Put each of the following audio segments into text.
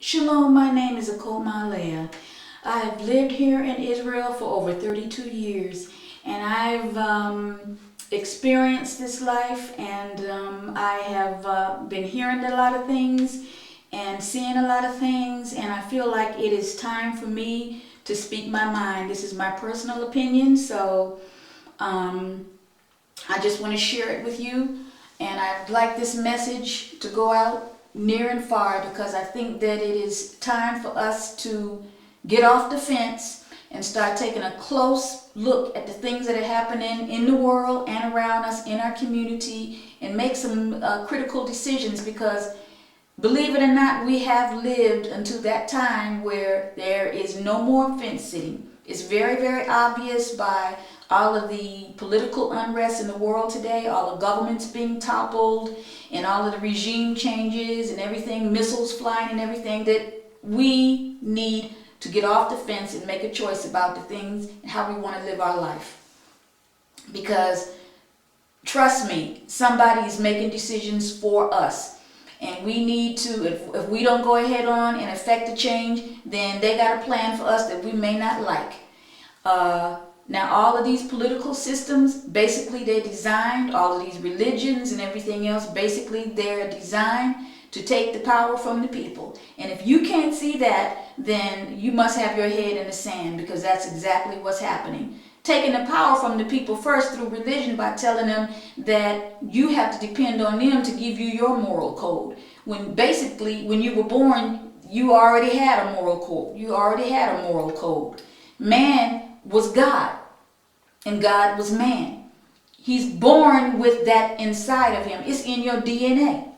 Shalom, my name is mahaleyah. I've lived here in Israel for over 32 years, and I've experienced this life, and I have been hearing a lot of things and seeing a lot of things, and I feel like it is time for me to speak my mind. This is my personal opinion, so I just want to share it with you, and I'd like this message to go out near and far, because I think that it is time for us to get off the fence and start taking a close look at the things that are happening in the world and around us in our community, and make some critical decisions, because believe it or not, we have lived until that time where there is no more fence sitting. It's very, very obvious by all of the political unrest in the world today, all the governments being toppled, and all of the regime changes and everything, missiles flying and everything, that we need to get off the fence and make a choice about the things and how we want to live our life. Because trust me, somebody is making decisions for us. And we need to, if we don't go ahead on and affect the change, then they got a plan for us that we may not like. Now, all of these political systems, basically they're designed, all of these religions and everything else, basically they're designed to take the power from the people. And if you can't see that, then you must have your head in the sand, because that's exactly what's happening. Taking the power from the people first through religion by telling them that you have to depend on them to give you your moral code. When basically, when you were born, you already had a moral code. You already had a moral code. Man was God, and God was man. He's born with that inside of him. It's in your DNA.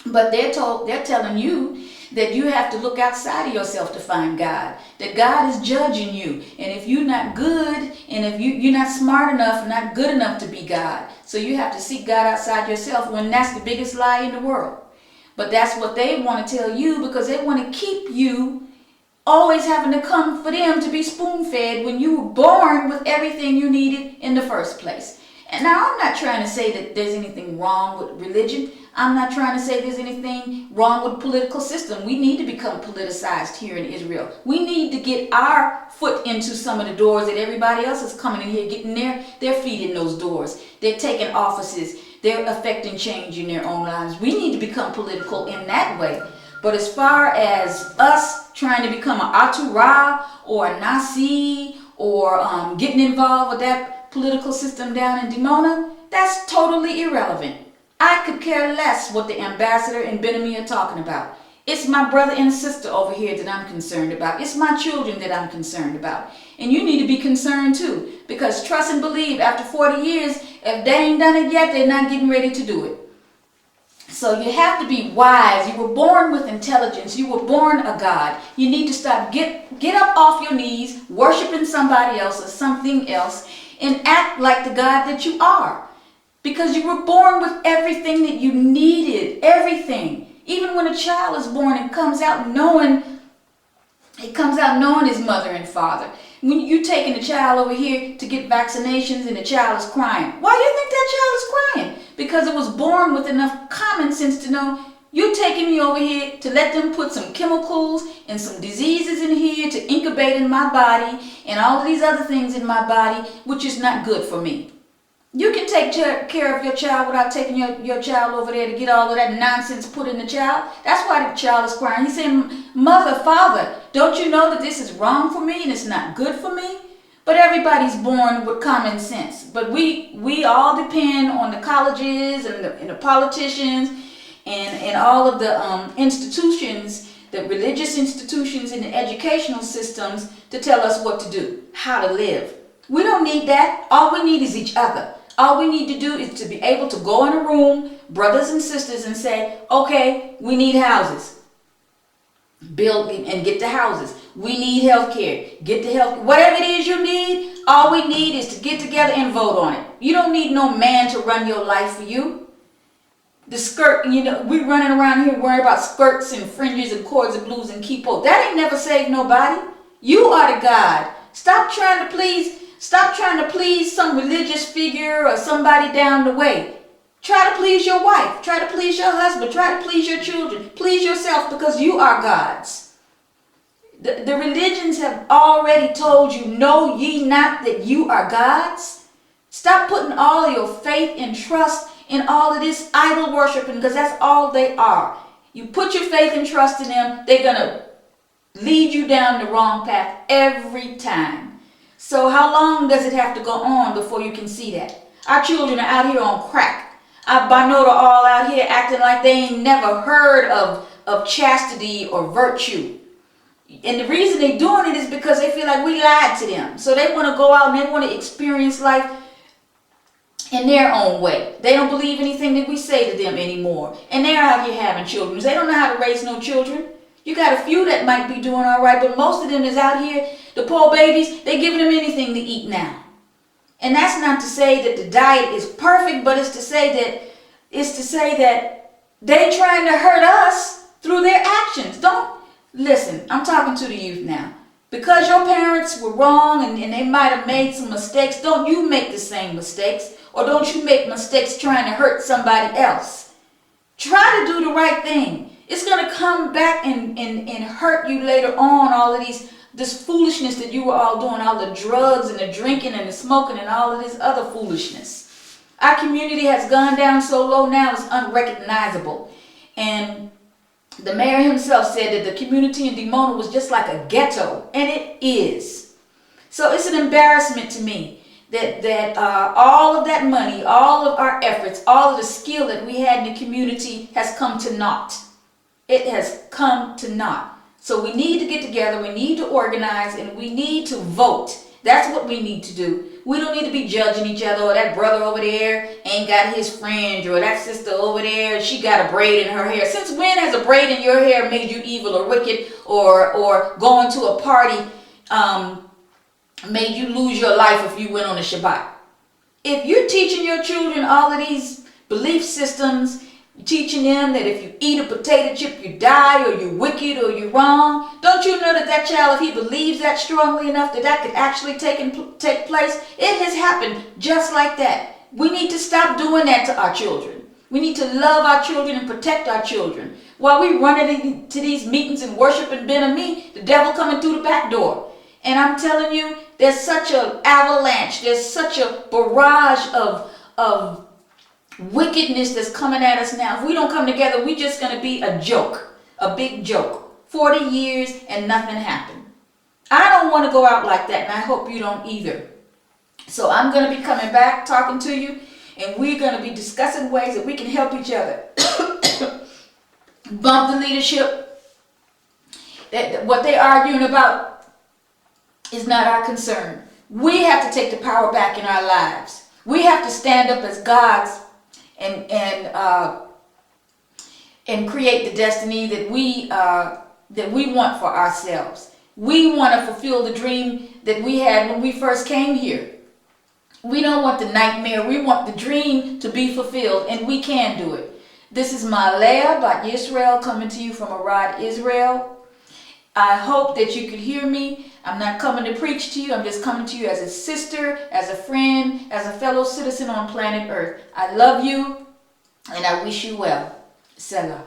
But they're telling you that you have to look outside of yourself to find God. That God is judging you. And if you're not good, and if you're not smart enough, not good enough to be God. So you have to seek God outside yourself, when that's the biggest lie in the world. But that's what they want to tell you, because they want to keep you always having to come for them to be spoon-fed when you were born with everything you needed in the first place. And now I'm not trying to say that there's anything wrong with religion. I'm not trying to say there's anything wrong with the political system. We need to become politicized here in Israel. We need to get our foot into some of the doors that everybody else is coming in here, getting their feet in those doors. They're taking offices. They're affecting change in their own lives. We need to become political in that way. But as far as us trying to become an Atura or a Nasi, or getting involved with that political system down in Dimona, that's totally irrelevant. I could care less what the ambassador and Benami are talking about. It's my brother and sister over here that I'm concerned about. It's my children that I'm concerned about. And you need to be concerned too. Because trust and believe, after 40 years, if they ain't done it yet, they're not getting ready to do it. So you have to be wise. You were born with intelligence. You were born a God. You need to stop, get up off your knees, worshiping somebody else or something else, and act like the God that you are. Because you were born with everything that you needed, everything. Even when a child is born, it comes out knowing his mother and father. When you're taking the child over here to get vaccinations and the child is crying, why do you think that child is crying? Because it was born with enough common sense to know, you're taking me over here to let them put some chemicals and some diseases in here to incubate in my body and all of these other things in my body, which is not good for me. You can take care of your child without taking your child over there to get all of that nonsense put in the child. That's why the child is crying. He's saying, Mother, Father, don't you know that this is wrong for me and it's not good for me? But everybody's born with common sense. But we all depend on the colleges and the politicians and all of the institutions, the religious institutions and the educational systems, to tell us what to do, how to live. We don't need that. All we need is each other. All we need to do is to be able to go in a room, brothers and sisters, and say, okay, we need houses. Build and get the houses. We need health care. Get the health. Whatever it is you need, all we need is to get together and vote on it. You don't need no man to run your life for you. The skirt, we running around here worrying about skirts and fringes and cords and blues and kippot. That ain't never saved nobody. You are the God. Stop trying to please some religious figure or somebody down the way. Try to please your wife. Try to please your husband. Try to please your children. Please yourself, because you are God's. The religions have already told you, know ye not that you are God's? Stop putting all your faith and trust in all of this idol worshiping, because that's all they are. You put your faith and trust in them, they're going to lead you down the wrong path every time. So how long does it have to go on before you can see that? Our children are out here on crack. I know they're all out here acting like they ain't never heard of chastity or virtue. And the reason they're doing it is because they feel like we lied to them. So they want to go out and they want to experience life in their own way. They don't believe anything that we say to them anymore. And they're out here having children. They don't know how to raise no children. You got a few that might be doing all right, but most of them is out here, the poor babies, they're giving them anything to eat now. And that's not to say that the diet is perfect, but it's to say that they're trying to hurt us through their actions. Don't listen. I'm talking to the youth now. Because your parents were wrong and they might have made some mistakes, don't you make the same mistakes, or don't you make mistakes trying to hurt somebody else. Try to do the right thing. It's going to come back and hurt you later on, all of this foolishness that you were all doing, all the drugs and the drinking and the smoking and all of this other foolishness. Our community has gone down so low now it's unrecognizable. And the mayor himself said that the community in Dimona was just like a ghetto, and it is. So it's an embarrassment to me that all of that money, all of our efforts, all of the skill that we had in the community has come to naught. It has come to naught. So we need to get together, we need to organize, and we need to vote. That's what we need to do. We don't need to be judging each other, or that brother over there ain't got his fringe, or that sister over there, she got a braid in her hair. Since when has a braid in your hair made you evil or wicked, or going to a party made you lose your life if you went on a Shabbat? If you're teaching your children all of these belief systems, teaching them that if you eat a potato chip you die, or you're wicked, or you're wrong, don't you know that that child, if he believes that strongly enough, that could actually take place? It has happened just like that. We need to stop doing that to our children. We need to love our children and protect our children. While we run into these meetings and worshiping Ben Ami, the devil coming through the back door. And I'm telling you, there's such an avalanche, there's such a barrage of wickedness that's coming at us now. If we don't come together, we're just going to be a joke, a big joke. 40 years and nothing happened. I don't want to go out like that, and I hope you don't either. So I'm going to be coming back, talking to you, and we're going to be discussing ways that we can help each other. Bump the leadership. That what they're arguing about is not our concern. We have to take the power back in our lives. We have to stand up as gods and create the destiny that we want for ourselves. We want to fulfill the dream that we had when we first came here. We don't want the nightmare. We want the dream to be fulfilled, and we can do it. This is mahaleyah by Yisrael, coming to you from Arad, Israel. I hope that you could hear me. I'm not coming to preach to you. I'm just coming to you as a sister, as a friend, as a fellow citizen on planet Earth. I love you, and I wish you well. Selah.